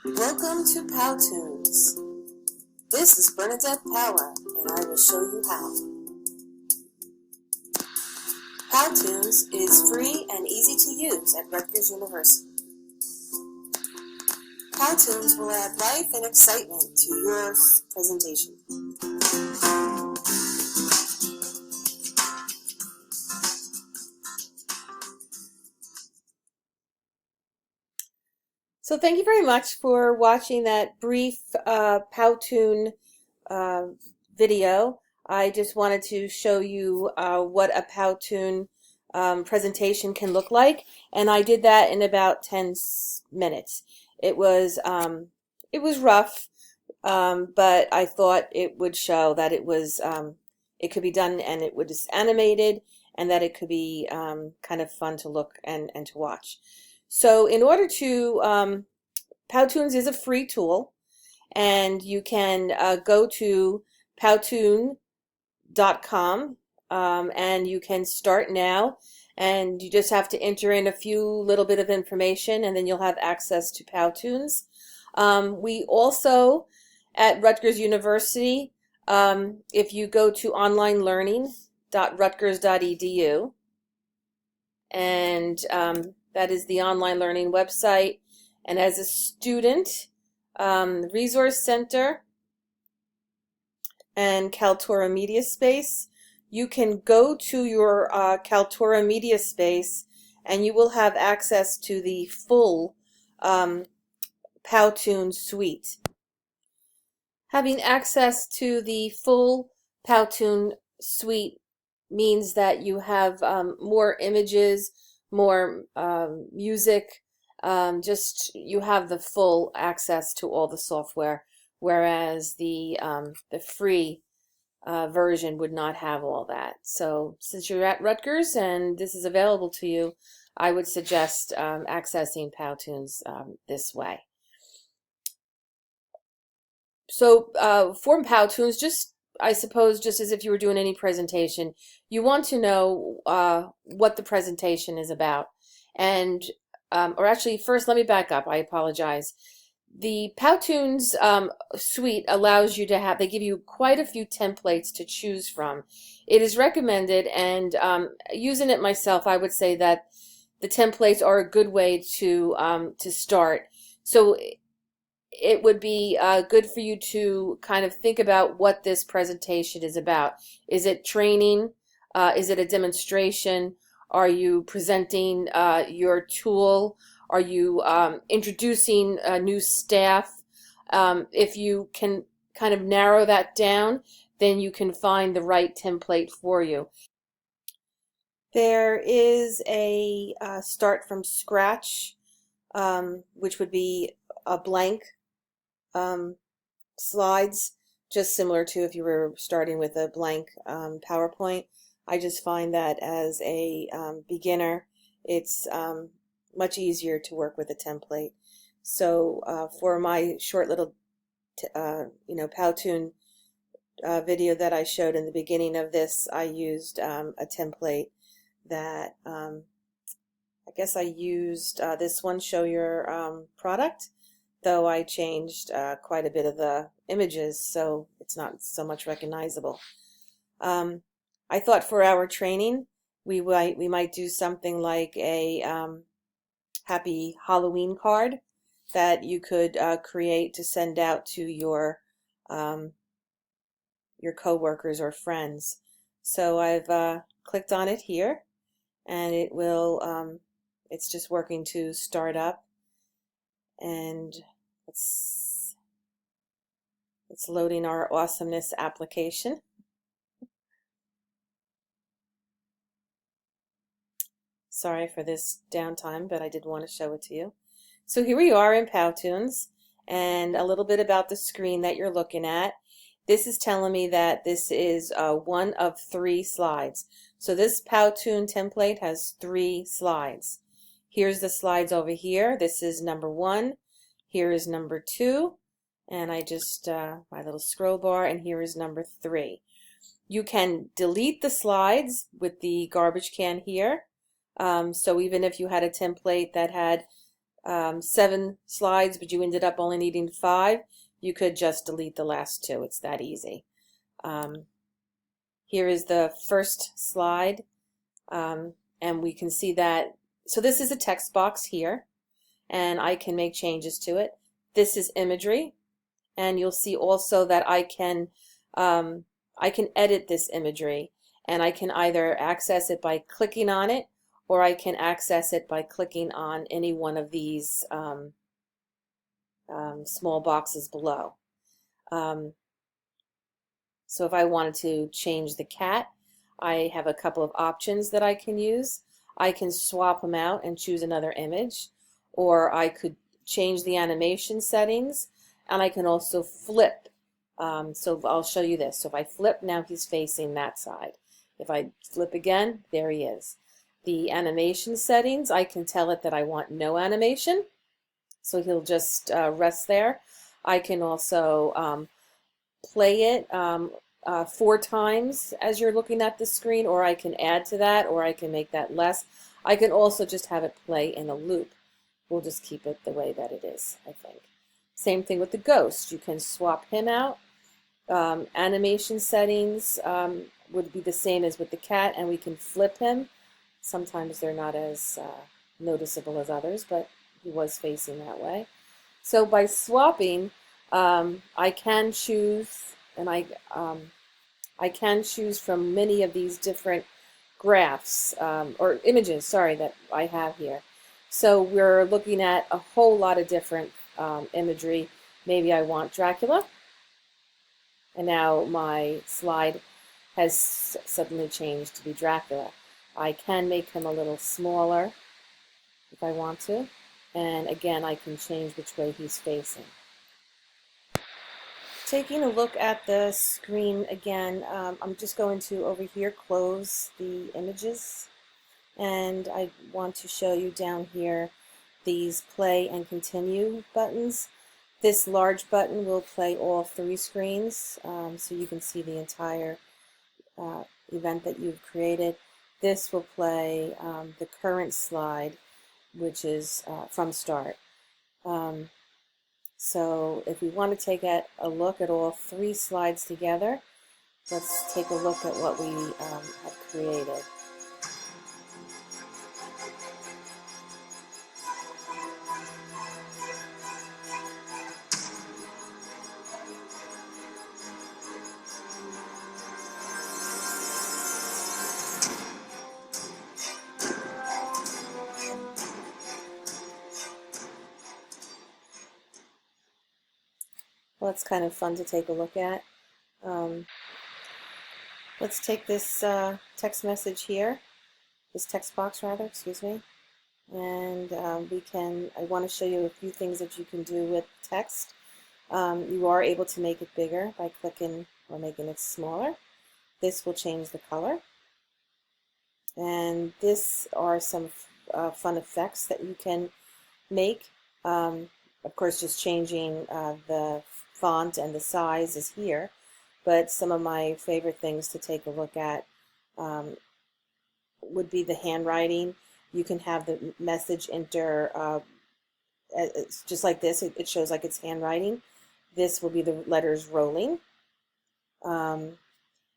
Welcome to PowToons. This is Bernadette Power, and I will show you how. PowToons is free and easy to use at Rutgers University. PowToons will add life and excitement to your presentation. So thank you very much for watching that brief PowToon video. I just wanted to show you what a PowToon presentation can look like, and I did that in about 10 minutes. It was rough, but I thought it would show that it could be done, and it was animated, and that it could be kind of fun to look and to watch. So in order to, PowToons is a free tool, and you can go to PowToon.com, and you can start now, and you just have to enter in a few little bit of information, and then you'll have access to PowToons. We also, at Rutgers University, if you go to onlinelearning.rutgers.edu, and that is the online learning website. And as a student, Resource Center and Kaltura Media Space, you can go to your Kaltura Media Space, and you will have access to the full PowToons suite. Having access to the full PowToon suite means that you have more images, more music, just you have the full access to all the software, whereas the free version would not have all that. So since you're at Rutgers and this is available to you, I would suggest accessing PowToons this way. So for PowToons, I suppose just as if you were doing any presentation, you want to know what the presentation is about. And, or actually, first let me back up, I apologize. The PowToons suite allows you to have, they give you quite a few templates to choose from. It is recommended, and using it myself, I would say that the templates are a good way to start. So it would be good for you to kind of think about what this presentation is about. Is it training? Is it a demonstration? Are you presenting your tool? Are you introducing new staff? If you can kind of narrow that down, then you can find the right template for you. There is a start from scratch, which would be a blank slides, just similar to if you were starting with a blank PowerPoint. I just find that as a beginner, it's much easier to work with a template. So for my short little PowToon video that I showed in the beginning of this, I used a template that I guess I used this one, show your product, though I changed quite a bit of the images, so it's not so much recognizable. I thought for our training, we might do something like a Happy Halloween card that you could create to send out to your coworkers or friends. So I've clicked on it here, and it will. It's just working to start up, and it's loading our awesomeness application. Sorry for this downtime, but I did want to show it to you. So here we are in PowToons, and a little bit about the screen that you're looking at. This is telling me that this is one of 3 slides. So this PowToon template has 3 slides. Here's the slides over here. This is number 1. Here is number 2. And I just, my little scroll bar, and here is number 3. You can delete the slides with the garbage can here. So even if you had a template that had 7 slides, but you ended up only needing 5, you could just delete the last 2. It's that easy. Here is the first slide, and we can see that. So this is a text box here, and I can make changes to it. This is imagery, and you'll see also that I can edit this imagery, and I can either access it by clicking on it, or I can access it by clicking on any one of these small boxes below. So if I wanted to change the cat, I have a couple of options that I can use. I can swap them out and choose another image, or I could change the animation settings, and I can also flip. So I'll show you this. So if I flip, now he's facing that side. If I flip again, there he is. The animation settings, I can tell it that I want no animation, so he'll just rest there. I can also play it 4 times as you're looking at the screen, or I can add to that, or I can make that less. I can also just have it play in a loop. We'll just keep it the way that it is, I think. Same thing with the ghost. You can swap him out. Animation settings would be the same as with the cat, and we can flip him. Sometimes they're not as noticeable as others, but he was facing that way. So by swapping, I can choose, and I can choose from many of these different graphs or images, sorry, that I have here. So we're looking at a whole lot of different imagery. Maybe I want Dracula, and now my slide has suddenly changed to be Dracula. I can make him a little smaller if I want to, and again I can change which way he's facing. Taking a look at the screen again, I'm just going to over here close the images, and I want to show you down here these play and continue buttons. This large button will play all 3 screens, so you can see the entire event that you've created. This will play the current slide, which is from start. So if we want to take a look at all 3 slides together, let's take a look at what we have created. Well, it's kind of fun to take a look at. Let's take this text message here, this text box rather, excuse me, and I want to show you a few things that you can do with text. You are able to make it bigger by clicking or making it smaller. This will change the color. And this are some fun effects that you can make. Of course, just changing the font and the size is here, but some of my favorite things to take a look at would be the handwriting. You can have the message enter it's just like this. It shows like it's handwriting. This will be the letters rolling. And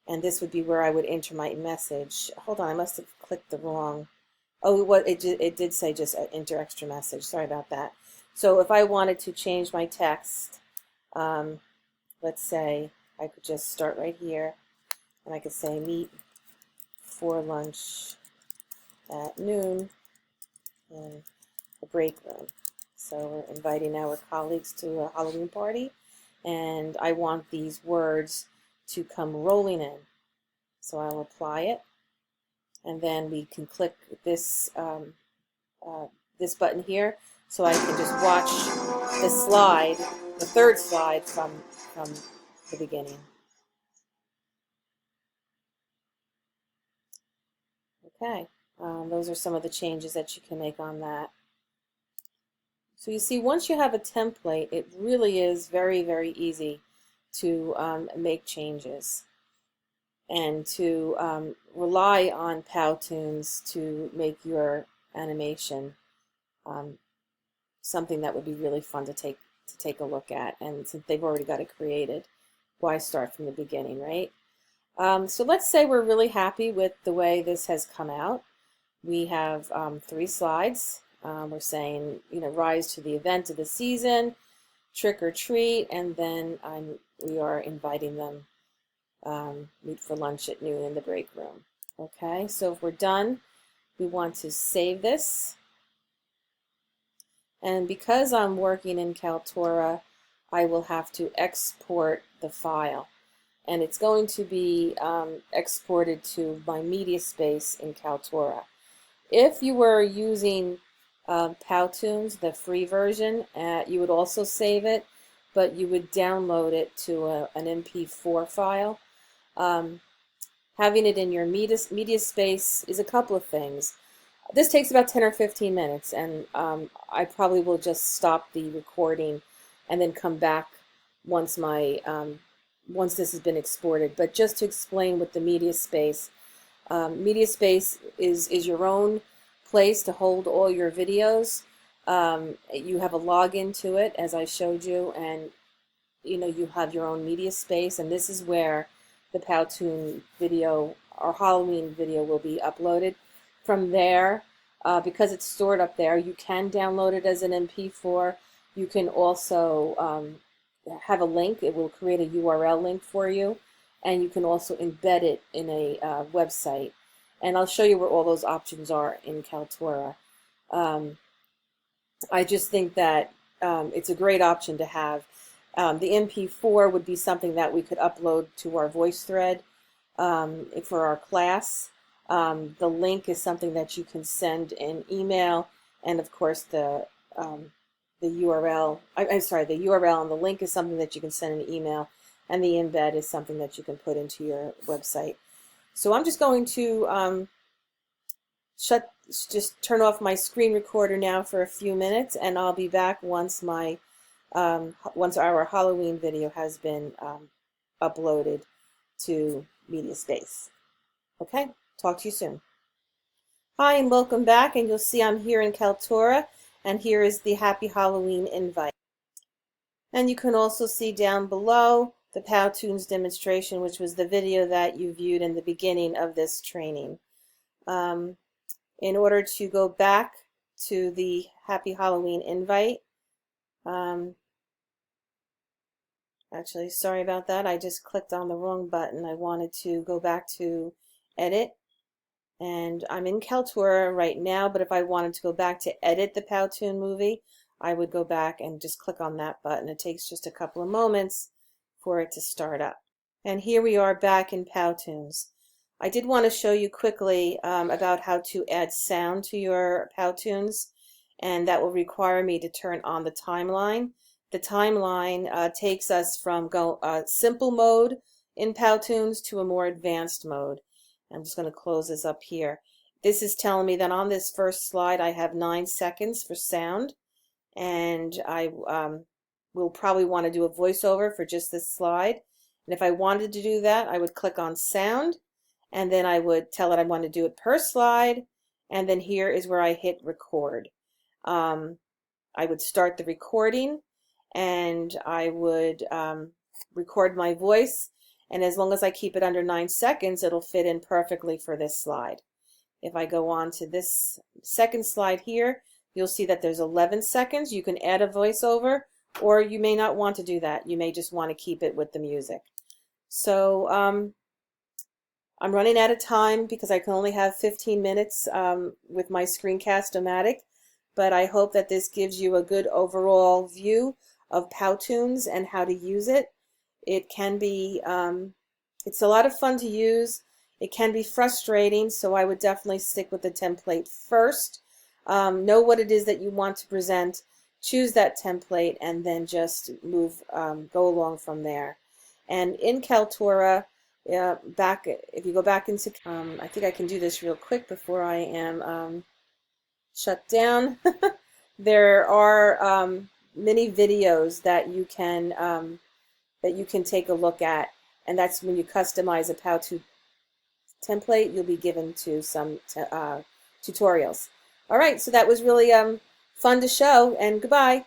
this would be where I would enter my message. Hold on, I must have clicked the wrong. Oh, what it did say just enter extra message. Sorry about that. So if I wanted to change my text, let's say I could just start right here, and I could say meet for lunch at noon in the break room. So we're inviting our colleagues to a Halloween party, and I want these words to come rolling in. So I'll apply it, and then we can click this this button here, so I can just watch the slide, the third slide from the beginning. Okay, those are some of the changes that you can make on that. So you see, once you have a template, it really is very, very easy to make changes and to rely on PowToons to make your animation something that would be really fun to take a look at. And since they've already got it created, why start from the beginning, right? So let's say we're really happy with the way this has come out. We have 3 slides. We're saying, rise to the event of the season, trick or treat, and then we are inviting them meet for lunch at noon in the break room. Okay, so if we're done, we want to save this. And because I'm working in Kaltura, I will have to export the file. And it's going to be exported to my media space in Kaltura. If you were using PowToons, the free version, you would also save it, but you would download it to an MP4 file. Having it in your media space is a couple of things. This takes about 10 or 15 minutes, and I probably will just stop the recording and then come back once once this has been exported. But just to explain what the media space is your own place to hold all your videos. You have a login to it, as I showed you, and you have your own media space, and this is where the PowToon video or Halloween video will be uploaded. From there, because it's stored up there, you can download it as an MP4. You can also have a link. It will create a URL link for you, and you can also embed it in a website. And I'll show you where all those options are in Kaltura. I just think that it's a great option to have. The MP4 would be something that we could upload to our VoiceThread for our class. The link is something that you can send in email, and of course the URL. The URL and the link is something that you can send in email, and the embed is something that you can put into your website. So I'm just going to just turn off my screen recorder now for a few minutes, and I'll be back once our Halloween video has been uploaded to MediaSpace. Okay, talk to you soon. Hi, and welcome back, and you'll see I'm here in Kaltura, and here is the Happy Halloween invite. And you can also see down below the PowToons demonstration, which was the video that you viewed in the beginning of this training. In order to go back to the Happy Halloween invite, actually, sorry about that. I just clicked on the wrong button. I wanted to go back to edit. And I'm in Kaltura right now, but if I wanted to go back to edit the PowToon movie, I would go back and just click on that button. It takes just a couple of moments for it to start up. And here we are back in PowToons. I did want to show you quickly about how to add sound to your PowToons, and that will require me to turn on the timeline. The timeline takes us from simple mode in PowToons to a more advanced mode. I'm just going to close this up here. This is telling me that on this first slide I have 9 seconds for sound, and I will probably want to do a voiceover for just this slide. And if I wanted to do that, I would click on sound, and then I would tell it I want to do it per slide, and then here is where I hit record. I would start the recording, and I would record my voice, and as long as I keep it under 9 seconds, it'll fit in perfectly for this slide. If I go on to this second slide here, you'll see that there's 11 seconds. You can add a voiceover, or you may not want to do that. You may just want to keep it with the music. So I'm running out of time because I can only have 15 minutes with my screencast-o-matic, but I hope that this gives you a good overall view of PowToons and how to use it. It can be, it's a lot of fun to use. It can be frustrating, so I would definitely stick with the template first. Know what it is that you want to present, choose that template, and then just go along from there. And in Kaltura, if you go back into, I think I can do this real quick before I am shut down. There are many videos that you can take a look at, and that's when you customize a PowToons template. You'll be given to some tutorials. All right, so that was really fun to show, and goodbye.